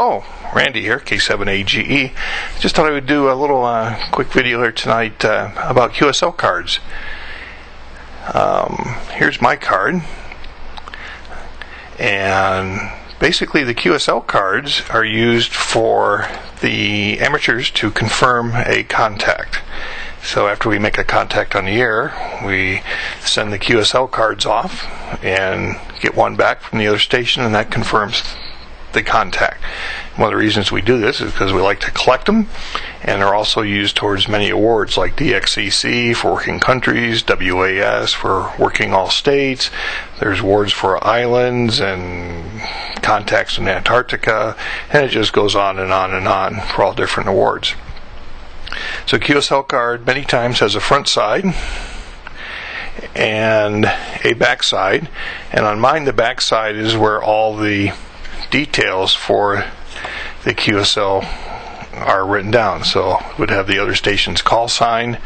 Hello, Randy here, K7AGE. Just thought I would do a little quick video here tonight about QSL cards. Here's my card, and basically the QSL cards are used for the amateurs to confirm a contact. So after we make a contact on the air, we send the QSL cards off and get one back from the other station, and that confirms the contact. One of the reasons we do this is because we like to collect them, and they're also used towards many awards like DXCC for working countries, WAS for working all states. There's awards for islands and contacts in Antarctica, and it just goes on and on and on for all different awards. So QSL card many times has a front side and a back side, and on mine the back side is where all the details for the QSL are written down. So it would have the other station's call sign,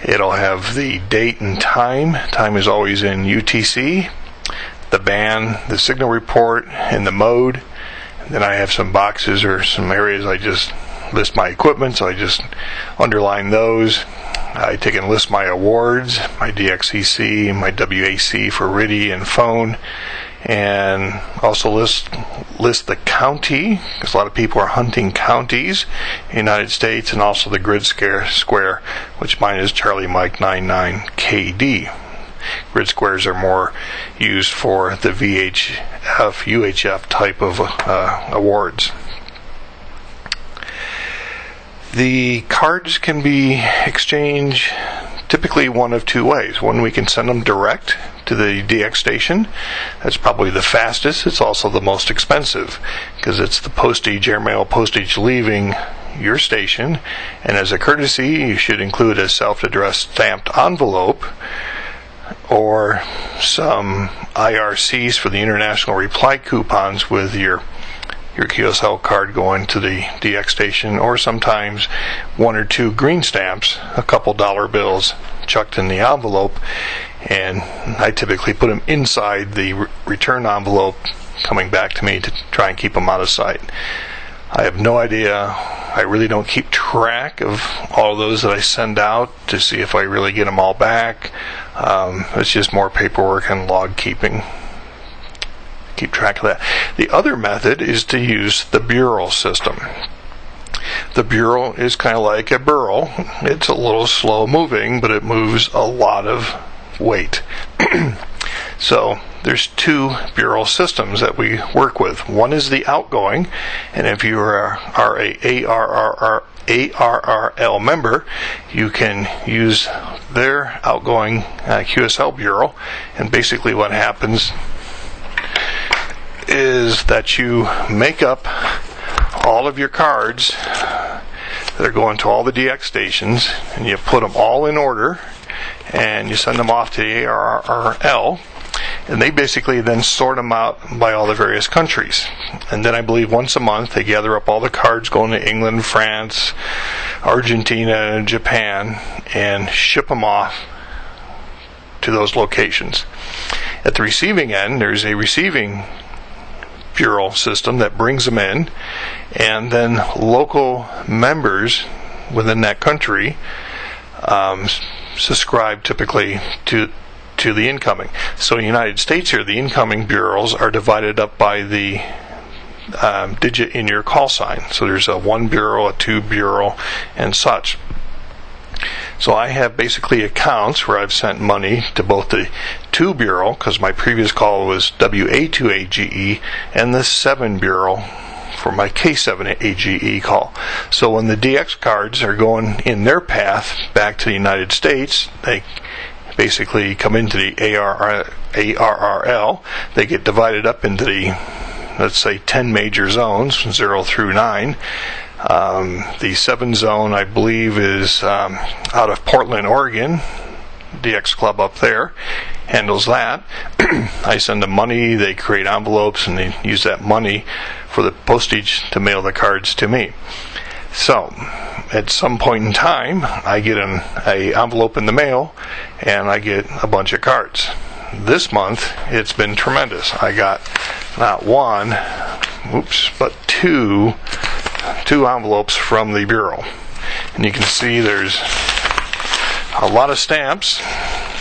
it'll have the date and time. Time is always in UTC, the band, the signal report, and the mode. And then I have some boxes or some areas I just list my equipment, so I just underline those. I take and list my awards, my DXCC, my WAC for RIDI and phone, and also list the county, because a lot of people are hunting counties in the United States, and also the grid square, which mine is Charlie Mike 99KD. Grid squares are more used for the VHF, UHF type of awards. The cards can be exchanged typically one of two ways. One, we can send them direct to the DX station. That's probably the fastest. It's also the most expensive because it's the postage, airmail postage leaving your station. And as a courtesy, you should include a self-addressed stamped envelope or some IRCs for the international reply coupons with your QSL card going to the DX station, or sometimes one or two green stamps, a couple dollar bills chucked in the envelope, and I typically put them inside the return envelope coming back to me to try and keep them out of sight. I have no idea. I really don't keep track of all of those that I send out to see if I really get them all back. It's just more paperwork and log keeping. Keep track of that. The other method is to use the bureau system. The bureau is kind of like a burro. It's a little slow moving, but it moves a lot of weight. So there's two bureau systems that we work with. One is the outgoing, and if you are a ARRL member, you can use their outgoing QSL bureau, and basically what happens is that you make up all of your cards that are going to all the DX stations, and you put them all in order, and you send them off to the ARRL, and they basically then sort them out by all the various countries. And then I believe once a month they gather up all the cards going to England, France, Argentina, and Japan, and ship them off to those locations. At the receiving end, there's a receiving bureau system that brings them in, and then local members within that country subscribe typically to the incoming. So in the United States here, the incoming bureaus are divided up by the digit in your call sign. So there's a 1 bureau, a 2 bureau, and such. So I have basically accounts where I've sent money to both the 2 bureau, because my previous call was WA2AGE, and the 7 bureau for my K7AGE call. So when the DX cards are going in their path back to the United States, they basically come into the ARRL. They get divided up into the, let's say, 10 major zones, 0 through 9. The 7 zone, I believe, is out of Portland, Oregon. DX Club up there handles that. I send them money, they create envelopes, and they use that money for the postage to mail the cards to me. So, at some point in time, I get an envelope in the mail, and I get a bunch of cards. This month, it's been tremendous. I got not one, two envelopes from the Bureau. And you can see there's a lot of stamps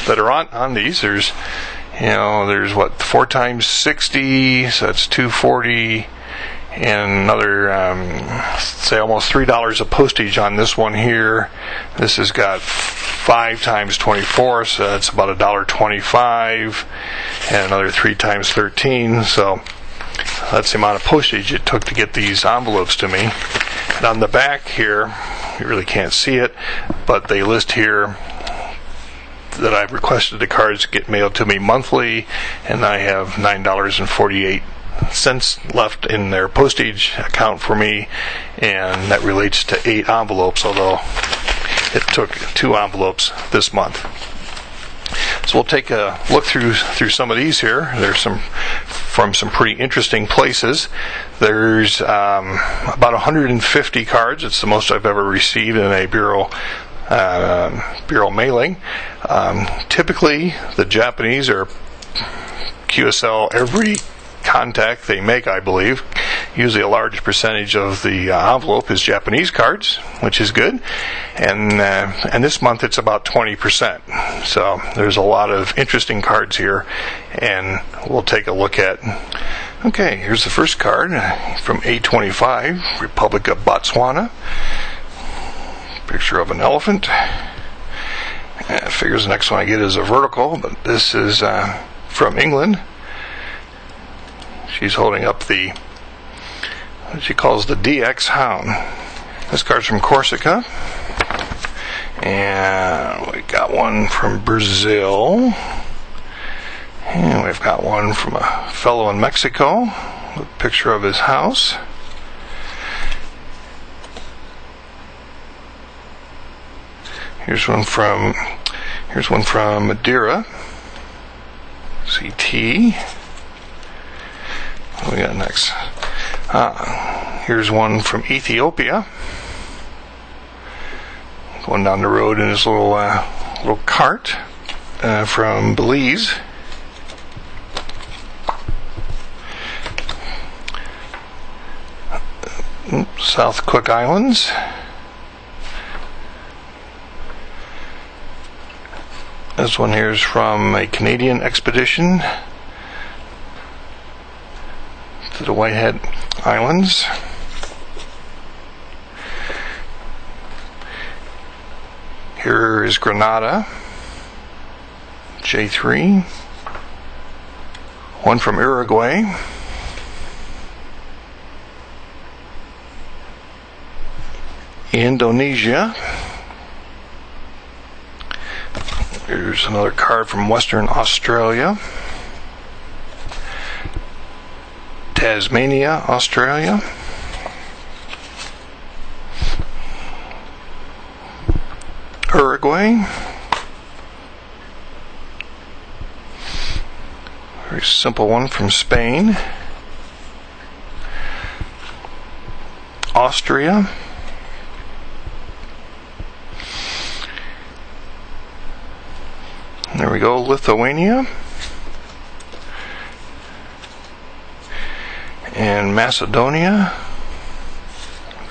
that are on these. There's what, 4 times 60, so that's 240, and another say almost $3 of postage on this one here. This has got 5 times 24, so that's about $1.25, and another 3 times 13, so that's the amount of postage it took to get these envelopes to me. And on the back here, you really can't see it, but they list here that I've requested the cards get mailed to me monthly, and I have $9.48 left in their postage account for me, and that relates to 8 envelopes, although it took 2 envelopes this month. So we'll take a look through some of these here. There's some from some pretty interesting places. There's about 150 cards. It's the most I've ever received in a Bureau mailing. Typically, the Japanese are QSL every contact they make, I believe. Usually a large percentage of the envelope is Japanese cards, which is good. And this month it's about 20%. So there's a lot of interesting cards here, and we'll take a look at. Okay, here's the first card from A25, Republic of Botswana. Picture of an elephant. Figures the next one I get is a vertical, but this is from England. She's holding up what she calls the DX Hound. This card's from Corsica. And we got one from Brazil. And we've got one from a fellow in Mexico. A picture of his house. Here's one from Madeira. CT. What do we got next? Here's one from Ethiopia. Going down the road in his little cart. From Belize. South Cook Islands. This one here is from a Canadian expedition to the Whitehead Islands. Here is Grenada, J3. One from Uruguay. Indonesia. Here's another card from Western Australia. Tasmania, Australia. Uruguay. Very simple one from Spain. Austria. There we go, Lithuania. And Macedonia.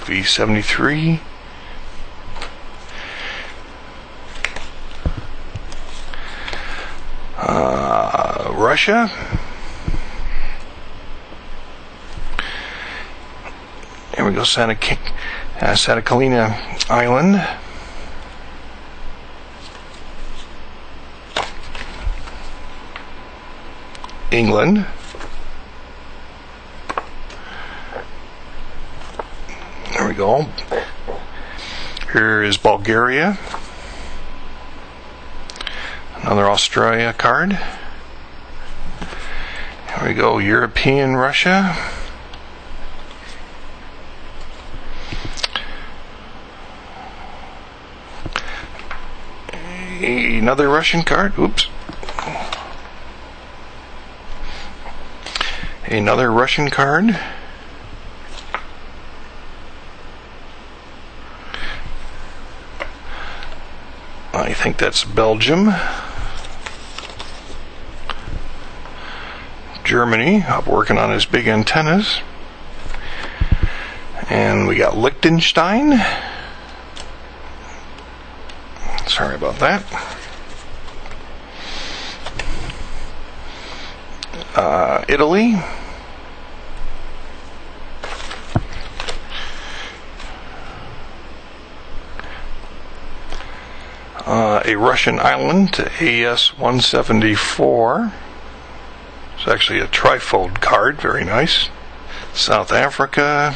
V73. Russia. Here we go, Santa Catalina Island. England. There we go. Here is Bulgaria. Another Australia card. Here we go, European Russia. Another Russian card. Oops. Another Russian card. I think that's Belgium. Germany, up working on his big antennas. And we got Liechtenstein. Sorry about that. Italy. A Russian island to AS-174. It's actually a trifold card, very nice. South Africa.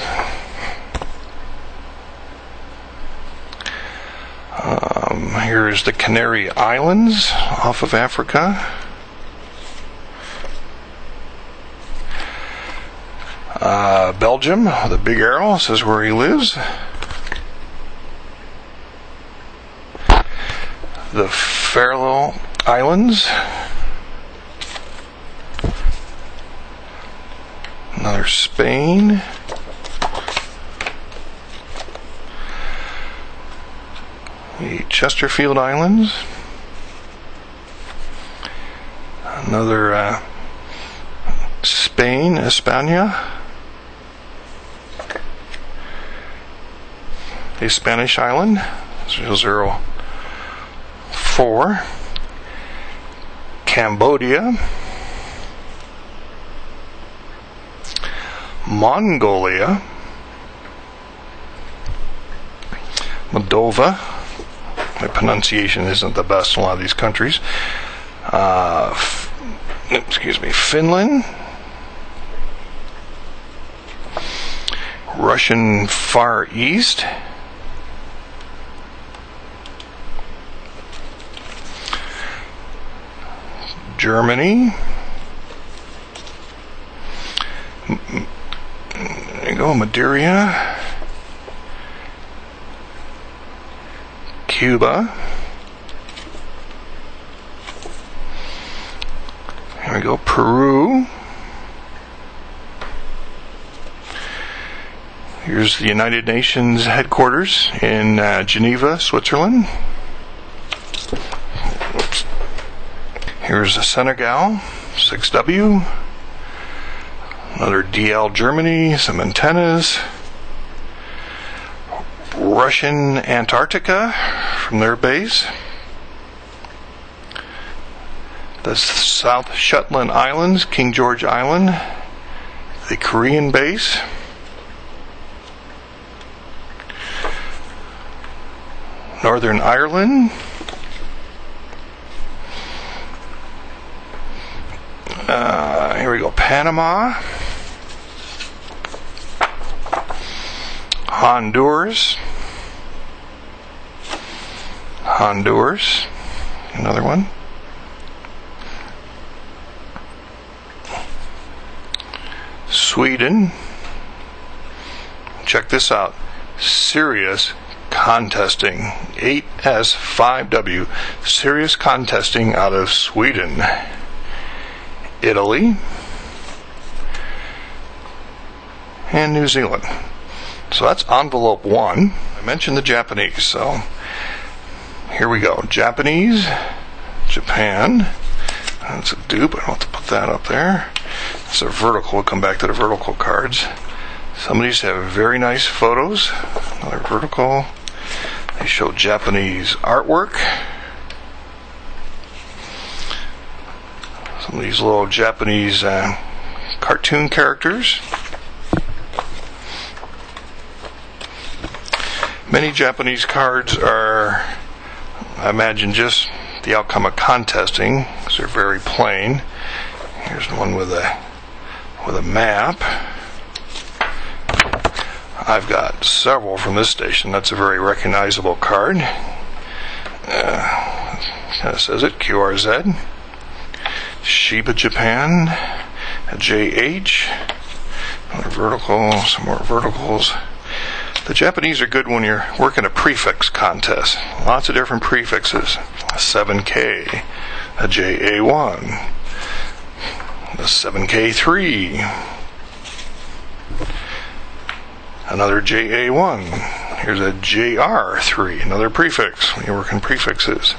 Here's the Canary Islands off of Africa. Belgium, the big arrow says where he lives. The Faroe Islands. Another Spain. The Chesterfield Islands. Another Spain, España. A Spanish island. 004. Cambodia. Mongolia. Moldova. My pronunciation isn't the best in a lot of these countries. Finland. Russian Far East. Germany. There you go, Madeira. Cuba. Here we go, Peru. Here's the United Nations headquarters in Geneva, Switzerland. Whoops. Here's Senegal, 6W. Another DL Germany, some antennas. Russian Antarctica from their base. The South Shetland Islands, King George Island. The Korean base. Northern Ireland. Here we go, Panama. Honduras. Another one. Sweden. Check this out. Serious contesting. 8S5W. Serious contesting out of Sweden. Italy. And New Zealand. So that's envelope 1. I mentioned the Japanese, so here we go. Japanese, Japan. That's a dupe. I don't have to put that up there. It's a vertical. We'll come back to the vertical cards. Some of these have very nice photos. Another vertical. They show Japanese artwork. Some of these little Japanese cartoon characters. Many Japanese cards are, I imagine, just the outcome of contesting, because they're very plain. Here's one with a map. I've got several from this station. That's a very recognizable card. Kind of says it, QRZ. Shiba, Japan. A JH. Another vertical, some more verticals. The Japanese are good when you're working a prefix contest. Lots of different prefixes. A 7K, a JA1, a 7K3, another JA1. Here's a JR3, another prefix when you're working prefixes.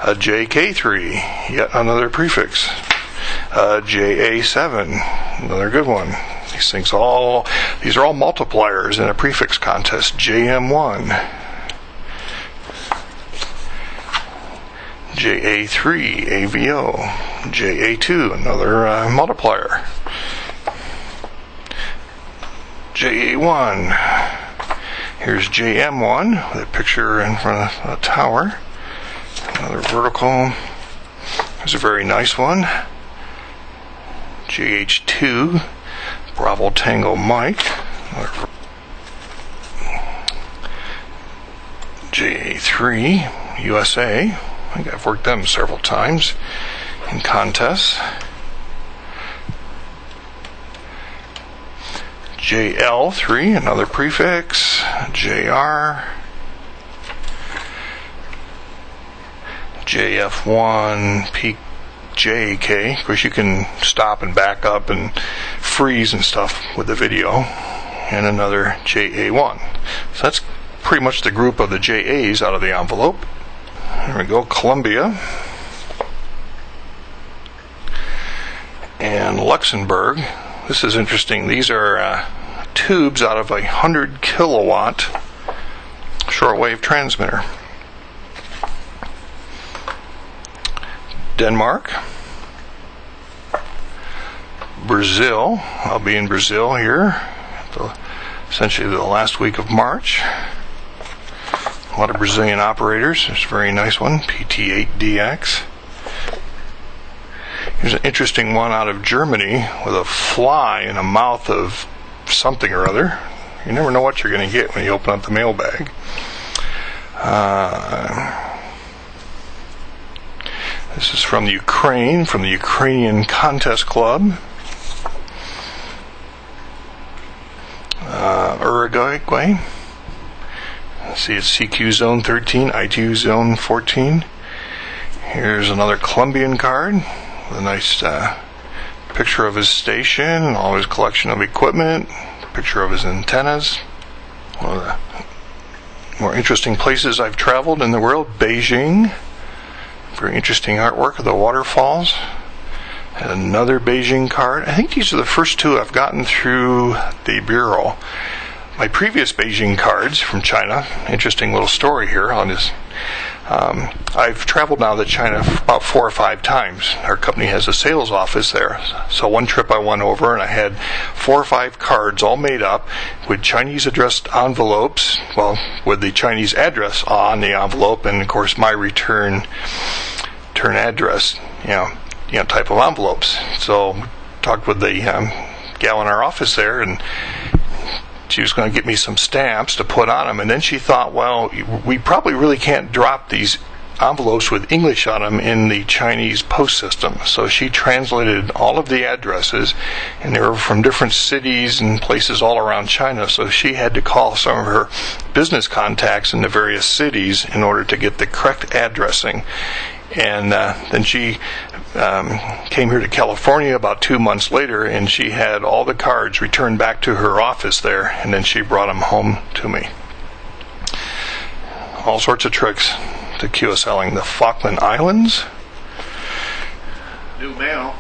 A JK3, yet another prefix. A JA7, another good one. These are all multipliers in a prefix contest. JM1, JA3 AVO, JA2 another multiplier, JA1. Here's JM1 with a picture in front of a tower. Another vertical. There's a very nice one. JH2 Bravo Tango Mike. JA3 USA. I think I've worked them several times in contests. JL3, another prefix. JR. JF1 PJK. Of course, you can stop and back up and freeze and stuff with the video. And another JA1. So that's pretty much the group of the JAs out of the envelope. There we go, Columbia. And Luxembourg. This is interesting. These are tubes out of a 100 kilowatt shortwave transmitter. Denmark. Brazil. I'll be in Brazil here, essentially the last week of March. A lot of Brazilian operators. There's a very nice one, PT8DX. Here's an interesting one out of Germany with a fly in a mouth of something or other. You never know what you're going to get when you open up the mailbag. This is from Ukraine, from the Ukrainian Contest Club. Uruguay. Let's see, it's CQ Zone 13, ITU Zone 14. Here's another Colombian card with a nice picture of his station, all his collection of equipment, picture of his antennas. One of the more interesting places I've traveled in the world, Beijing. Very interesting artwork of the waterfalls. And another Beijing card. I think these are the first two I've gotten through the Bureau. My previous Beijing cards from China, interesting little story here on this. I've traveled now to China about 4 or 5 times. Our company has a sales office there. So one trip I went over and I had 4 or 5 cards all made up with Chinese addressed envelopes, well, with the Chinese address on the envelope, and of course my return address, type of envelopes. So talked with the gal in our office there, and she was going to get me some stamps to put on them, and then she thought, well, we probably really can't drop these envelopes with English on them in the Chinese post system. So she translated all of the addresses, and they were from different cities and places all around China. So she had to call some of her business contacts in the various cities in order to get the correct addressing. And then she came here to California about 2 months later, and she had all the cards returned back to her office there, and then she brought them home to me. All sorts of tricks to QSLing. The Falkland Islands. New mail.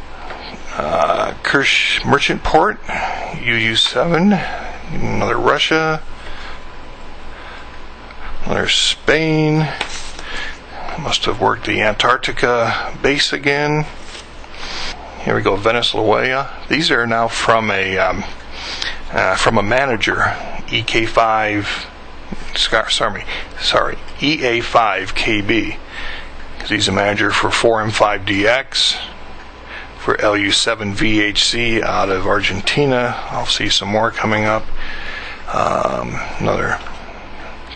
Kirsch Merchant Port, UU7. Another Russia. Another Spain. Must have worked the Antarctica base again. Here we go, Venezuela. These are now from a manager, EA5KB. Because he's a manager for 4M5DX, for LU7VHC out of Argentina. I'll see some more coming up. Another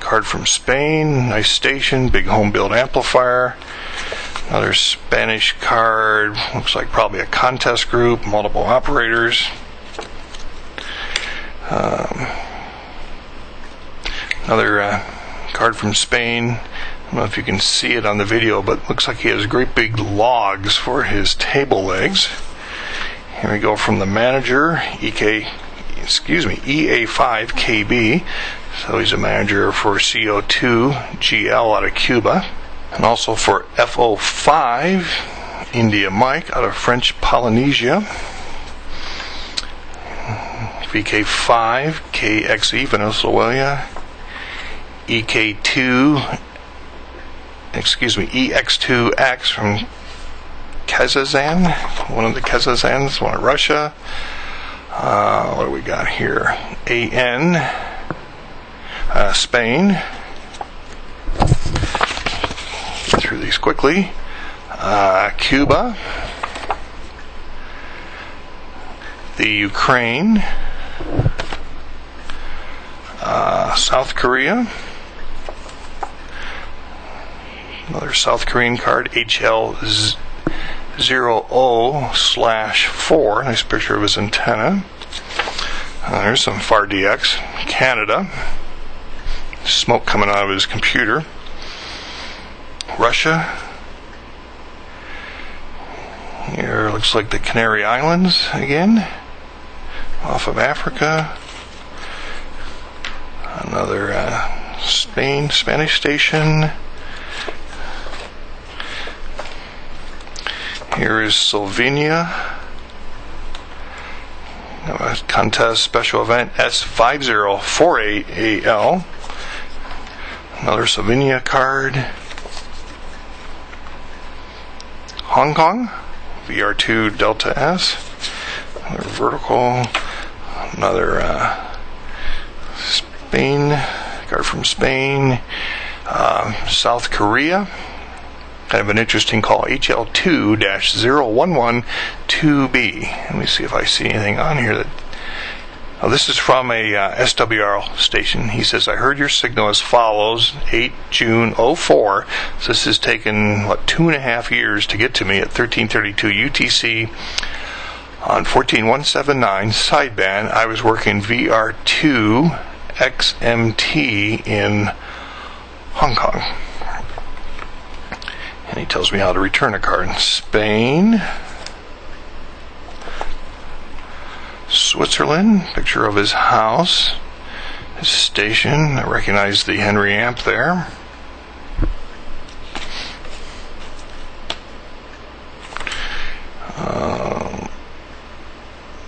card from Spain, nice station, big home build amplifier. Another Spanish card, looks like probably a contest group, multiple operators. Another card from Spain. I don't know if you can see it on the video, but looks like he has great big logs for his table legs. Here we go from the manager, EA5KB. So he's a manager for CO2 GL out of Cuba, and also for FO5 India Mike out of French Polynesia. VK5, KXE, Venezuela, EX2X from Kazakhstan, one of the Kazakhstans, one of Russia. What do we got here? AN, Spain. Get through these quickly. Cuba, the Ukraine, South Korea, another South Korean card, HL0O/4, nice picture of his antenna. There's some FAR DX, Canada, smoke coming out of his computer, Russia. Here looks like the Canary Islands again, off of Africa. Another Spanish station. Here is Slovenia. A contest special event S5048AL. Another Slovenia card. Hong Kong, VR2 Delta S. Another vertical. Another Spain, card from Spain. South Korea. Kind of an interesting call, HL2-0112B. Let me see if I see anything on here that... Oh, this is from a SWR station. He says, I heard your signal as follows, 8 June 04. So this has taken, 2.5 years to get to me at 1332 UTC on 14179 sideband. I was working VR2 XMT in Hong Kong. And he tells me how to return a card. Spain, Switzerland, picture of his house, his station. I recognize the Henry amp there.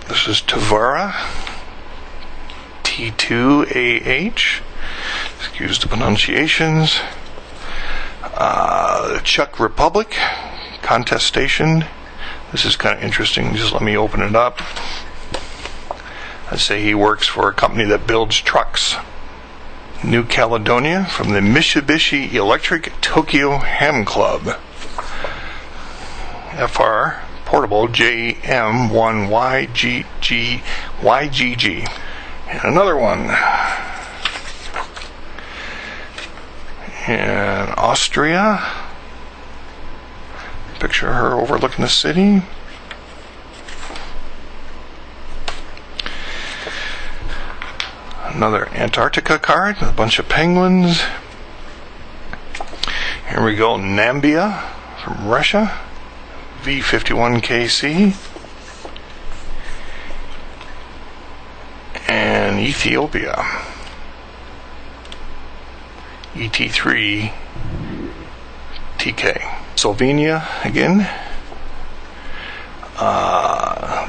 This is Tavara, T2AH. Excuse the pronunciations. The Czech Republic contest station. This is kind of interesting. Just let me open it up. I'd say he works for a company that builds trucks. New Caledonia from the Mitsubishi Electric Tokyo Ham Club. FR Portable JM1YGG. And another one. In Austria, picture of her overlooking the city. Another Antarctica card with a bunch of penguins. Here we go, Nambia from Russia, V51KC. And Ethiopia. ET3 TK. Slovenia again.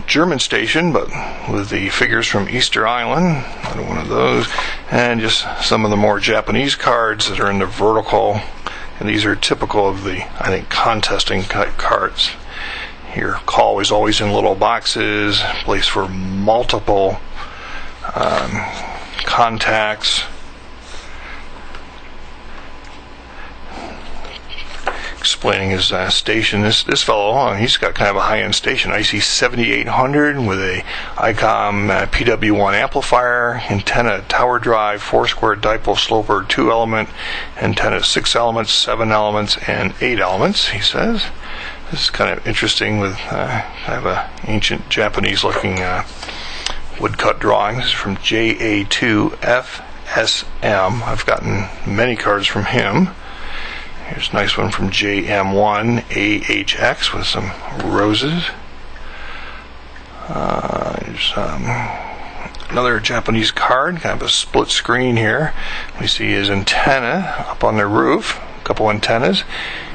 German station, but with the figures from Easter Island. Another one of those. And just some of the more Japanese cards that are in the vertical. And these are typical of the, I think, contesting type cards. Here, call is always in little boxes, place for multiple contacts. Explaining his station. This fellow, he's got kind of a high-end station. IC 7800 with a ICOM PW1 amplifier, antenna tower drive, 4-square dipole sloper, 2-element, antenna 6 elements, 7 elements, and 8 elements, he says. This is kind of interesting with kind of a ancient Japanese-looking woodcut drawing. This is from JA2FSM. I've gotten many cards from him. Here's a nice one from JM1AHX with some roses. Here's another Japanese card, kind of a split screen here. We see his antenna up on the roof, a couple antennas,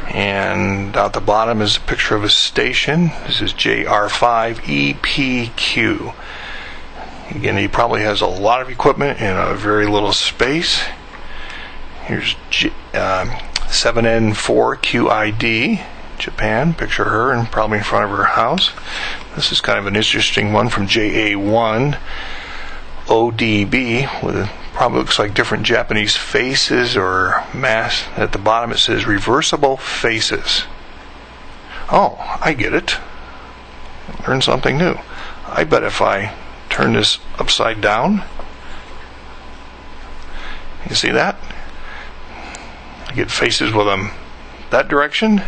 and out the bottom is a picture of his station. This is JR5EPQ. Again, he probably has a lot of equipment in a very little space. Here's 7N4QID, Japan. Picture her and probably in front of her house. This is kind of an interesting one from JA1ODB with probably looks like different Japanese faces or mass. At the bottom it says reversible faces. Oh, I get it. Learn something new. I bet if I turn this upside down, you see that? I get faces with them that direction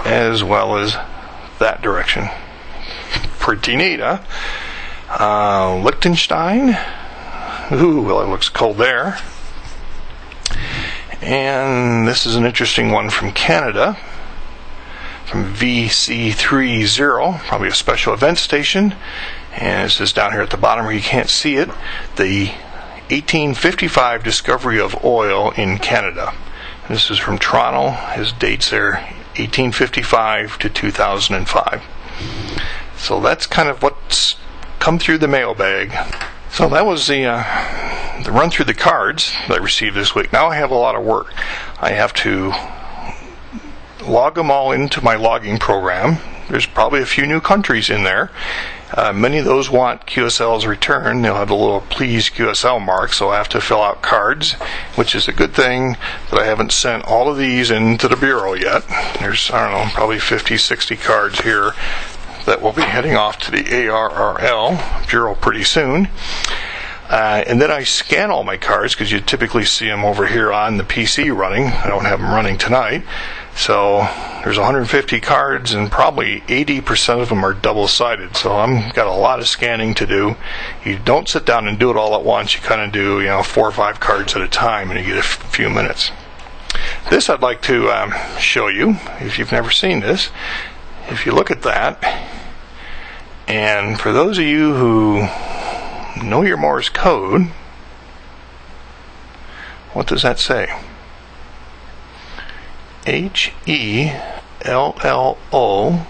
as well as that direction. Pretty neat, huh? Liechtenstein. Ooh, well, it looks cold there. And this is an interesting one from Canada, from VC30, probably a special event station. And it says down here at the bottom where you can't see it, the 1855 discovery of oil in Canada. This is from Toronto. His dates there, 1855 to 2005. So that's kind of what's come through the mailbag. So that was the run through the cards that I received this week. Now I have a lot of work. I have to log them all into my logging program. There's probably a few new countries in there. Many of those want QSL's return. They'll have the little please QSL mark, so I have to fill out cards, which is a good thing that I haven't sent all of these into the Bureau yet. There's, I don't know, probably 50, 60 cards here that will be heading off to the ARRL Bureau pretty soon. And then I scan all my cards, because you typically see them over here on the PC running. I don't have them running tonight. So there's 150 cards, and probably 80% of them are double-sided. So I've got a lot of scanning to do. You don't sit down and do it all at once. You kind of do, 4 or 5 cards at a time, and you get a few minutes. This I'd like to show you, if you've never seen this. If you look at that, and for those of you who know your Morse code, what does that say? HELLOWORLD.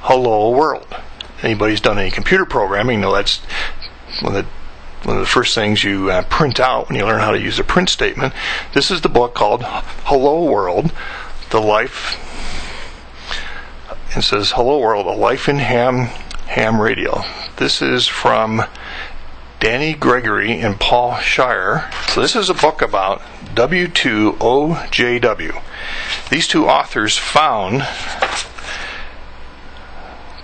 Hello world. Anybody's done any computer programming know that's one of the first things you print out when you learn how to use a print statement. This is the book called Hello World, The Life. It says Hello World, A Life in Ham Radio. This is from Danny Gregory and Paul Shire. So this is a book about W2OJW. These two authors found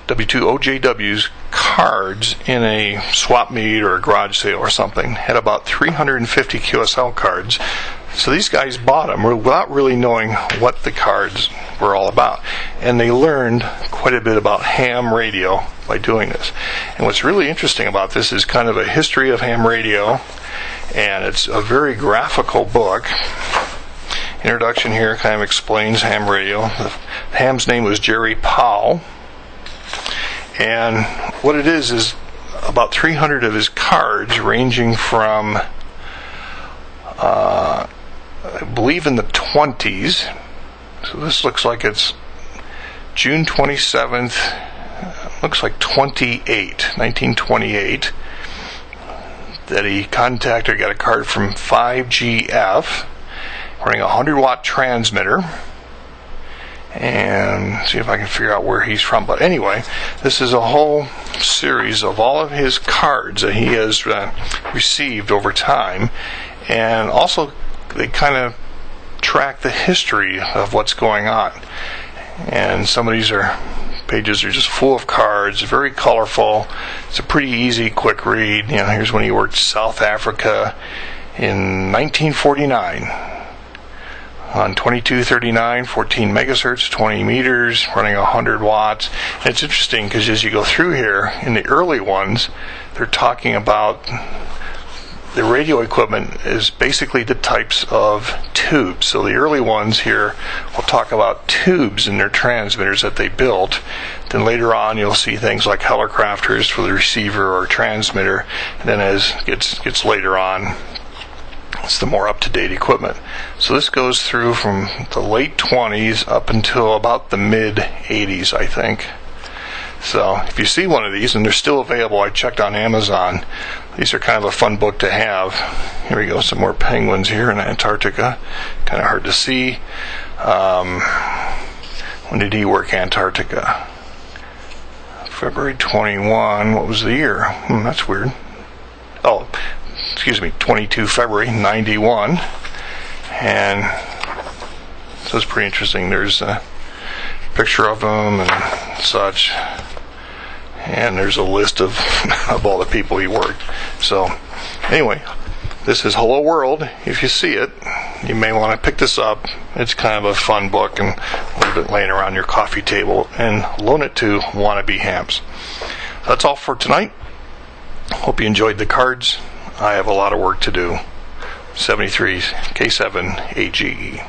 W2OJW's cards in a swap meet or a garage sale or something. Had about 350 QSL cards. So these guys bought them without really knowing what the cards were all about. And they learned quite a bit about ham radio by doing this. And what's really interesting about this is kind of a history of ham radio. And it's a very graphical book. Introduction here kind of explains ham radio. The ham's name was Jerry Powell. And what it is about 300 of his cards, ranging from I believe in the 20s. So this looks like it's June 27th, looks like 1928, that he contacted, got a card from 5GF, running a 100-watt transmitter. And see if I can figure out where he's from. But anyway, this is a whole series of all of his cards that he has received over time. And also, they kind of track the history of what's going on. And some of these pages are just full of cards, very colorful. It's a pretty easy, quick read. Here's when he worked South Africa in 1949. On 2239, 14 megahertz, 20 meters, running 100 watts. And it's interesting because as you go through here, in the early ones, they're talking about the radio equipment is basically the types of tubes. So the early ones here will talk about tubes in their transmitters that they built. Then later on you'll see things like helicrafters for the receiver or transmitter. And then as it gets later on, It's the more up-to-date equipment. So this goes through from the late 20s up until about the mid-80s, I think. So if you see one of these, and they're still available, I checked on Amazon. These are kind of a fun book to have. Here we go, some more penguins here in Antarctica. Kind of hard to see. When did he work Antarctica? February 21. What was the year? That's weird. Oh, excuse me, 22 February 91. And so it's pretty interesting. There's a picture of him and such. And there's a list of all the people he worked. So, anyway, this is Hello World. If you see it, you may want to pick this up. It's kind of a fun book and leave it laying around your coffee table and loan it to wannabe hams. That's all for tonight. Hope you enjoyed the cards. I have a lot of work to do. 73 K7 AGE.